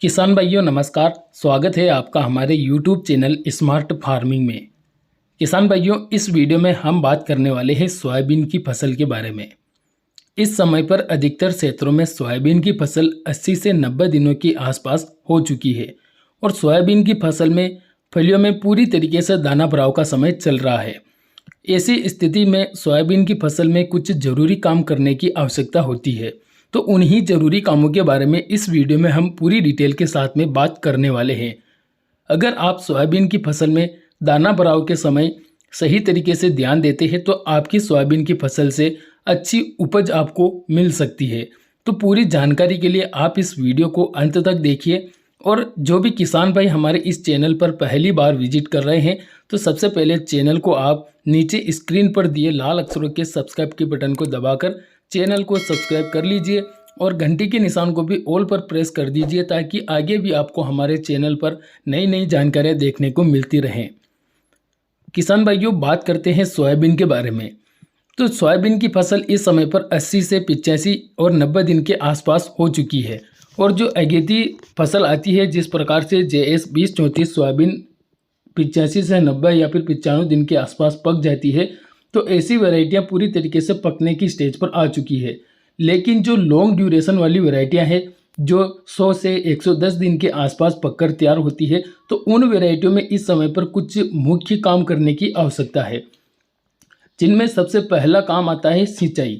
किसान भाइयों नमस्कार। स्वागत है आपका हमारे YouTube चैनल स्मार्ट फार्मिंग में। किसान भाइयों, इस वीडियो में हम बात करने वाले हैं सोयाबीन की फसल के बारे में। इस समय पर अधिकतर क्षेत्रों में सोयाबीन की फसल 80 से 90 दिनों के आसपास हो चुकी है और सोयाबीन की फसल में फलियों में पूरी तरीके से दाना भराव का समय चल रहा है। ऐसी स्थिति में सोयाबीन की फसल में कुछ ज़रूरी काम करने की आवश्यकता होती है, तो उन्हीं ज़रूरी कामों के बारे में इस वीडियो में हम पूरी डिटेल के साथ में बात करने वाले हैं। अगर आप सोयाबीन की फसल में दाना भराव के समय सही तरीके से ध्यान देते हैं तो आपकी सोयाबीन की फसल से अच्छी उपज आपको मिल सकती है। तो पूरी जानकारी के लिए आप इस वीडियो को अंत तक देखिए। और जो भी किसान भाई हमारे इस चैनल पर पहली बार विजिट कर रहे हैं तो सबसे पहले चैनल को आप नीचे स्क्रीन पर दिए लाल अक्षरों के सब्सक्राइब के बटन को दबाकर चैनल को सब्सक्राइब कर लीजिए और घंटी के निशान को भी ऑल पर प्रेस कर दीजिए ताकि आगे भी आपको हमारे चैनल पर नई नई जानकारियाँ देखने को मिलती रहें। किसान भाइयों, बात करते हैं सोयाबीन के बारे में। तो सोयाबीन की फसल इस समय पर 80 से 85 और 90 दिन के आसपास हो चुकी है और जो अगेती फसल आती है जिस प्रकार से JS 2034 सोयाबीन 85 से 90 या फिर 95 दिन के आसपास पक जाती है, तो ऐसी वैरायटियाँ पूरी तरीके से पकने की स्टेज पर आ चुकी है। लेकिन जो लॉन्ग ड्यूरेशन वाली वैरायटियाँ हैं जो 100 से 110 दिन के आसपास पककर तैयार होती है, तो उन वैरायटियों में इस समय पर कुछ मुख्य काम करने की आवश्यकता है, जिनमें सबसे पहला काम आता है सिंचाई।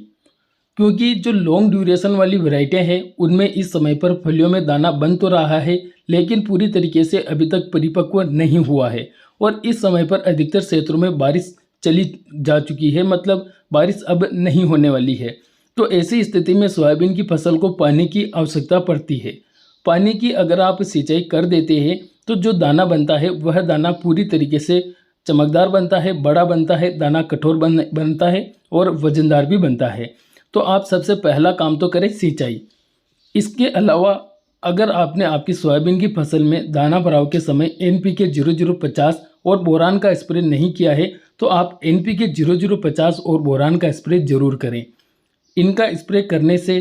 क्योंकि जो लॉन्ग ड्यूरेशन वाली वैरायटियाँ हैं उनमें इस समय पर फलियों में दाना बन तो रहा है लेकिन पूरी तरीके से अभी तक परिपक्व नहीं हुआ है और इस समय पर अधिकतर क्षेत्रों में बारिश चली जा चुकी है, मतलब बारिश अब नहीं होने वाली है। तो ऐसी स्थिति में सोयाबीन की फसल को पानी की आवश्यकता पड़ती है। पानी की अगर आप सिंचाई कर देते हैं तो जो दाना बनता है वह दाना पूरी तरीके से चमकदार बनता है, बड़ा बनता है, दाना कठोर बनता है और वजनदार भी बनता है। तो आप सबसे पहला काम तो करें सिंचाई। इसके अलावा अगर आपने आपकी सोयाबीन की फसल में दाना भराव के समय NPK 0050 और बोरान का स्प्रे नहीं किया है तो आप NPK 0050 और बोरान का स्प्रे जरूर करें। इनका स्प्रे करने से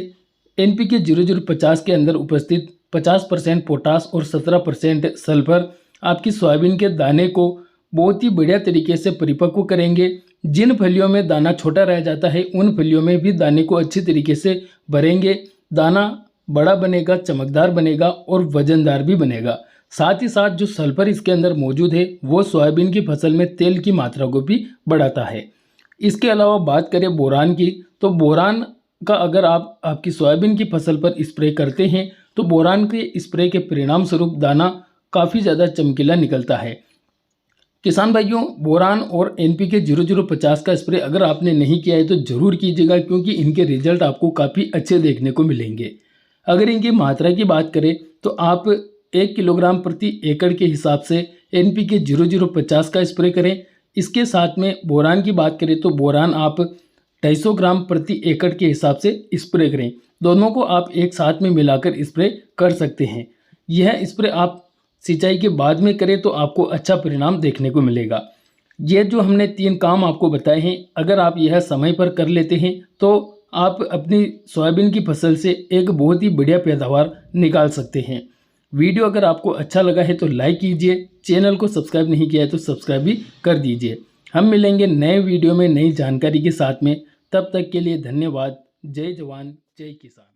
NPK 0050 के अंदर उपस्थित 50% पोटास और 17% सल्फर आपकी सोयाबीन के दाने को बहुत ही बढ़िया तरीके से परिपक्व करेंगे। जिन फलियों में दाना छोटा रह जाता है उन फलियों में भी दाने को अच्छी तरीके से भरेंगे। दाना बड़ा बनेगा, चमकदार बनेगा और वजनदार भी बनेगा। साथ ही साथ जो सल्फर इसके अंदर मौजूद है वो सोयाबीन की फसल में तेल की मात्रा को भी बढ़ाता है। इसके अलावा बात करें बोरान की, तो बोरान का अगर आप आपकी सोयाबीन की फसल पर स्प्रे करते हैं तो बोरान के स्प्रे के परिणाम स्वरूप दाना काफ़ी ज़्यादा चमकीला निकलता है। किसान भाइयों, बोरान और NPK 0050 का स्प्रे अगर आपने नहीं किया है तो ज़रूर कीजिएगा क्योंकि इनके रिजल्ट आपको काफ़ी अच्छे देखने को मिलेंगे। अगर इनकी मात्रा की बात करें तो आप 1 किलोग्राम प्रति एकड़ के हिसाब से NPK 0050 का स्प्रे करें। इसके साथ में बोरान की बात करें तो बोरान आप 250 ग्राम प्रति एकड़ के हिसाब से स्प्रे करें। दोनों को आप एक साथ में मिलाकर स्प्रे कर सकते हैं। यह स्प्रे आप सिंचाई के बाद में करें तो आपको अच्छा परिणाम देखने को मिलेगा। ये जो हमने 3 काम आपको बताए हैं, अगर आप यह समय पर कर लेते हैं तो आप अपनी सोयाबीन की फसल से एक बहुत ही बढ़िया पैदावार निकाल सकते हैं। वीडियो अगर आपको अच्छा लगा है तो लाइक कीजिए, चैनल को सब्सक्राइब नहीं किया है तो सब्सक्राइब भी कर दीजिए। हम मिलेंगे नए वीडियो में नई जानकारी के साथ में, तब तक के लिए धन्यवाद। जय जवान जय किसान।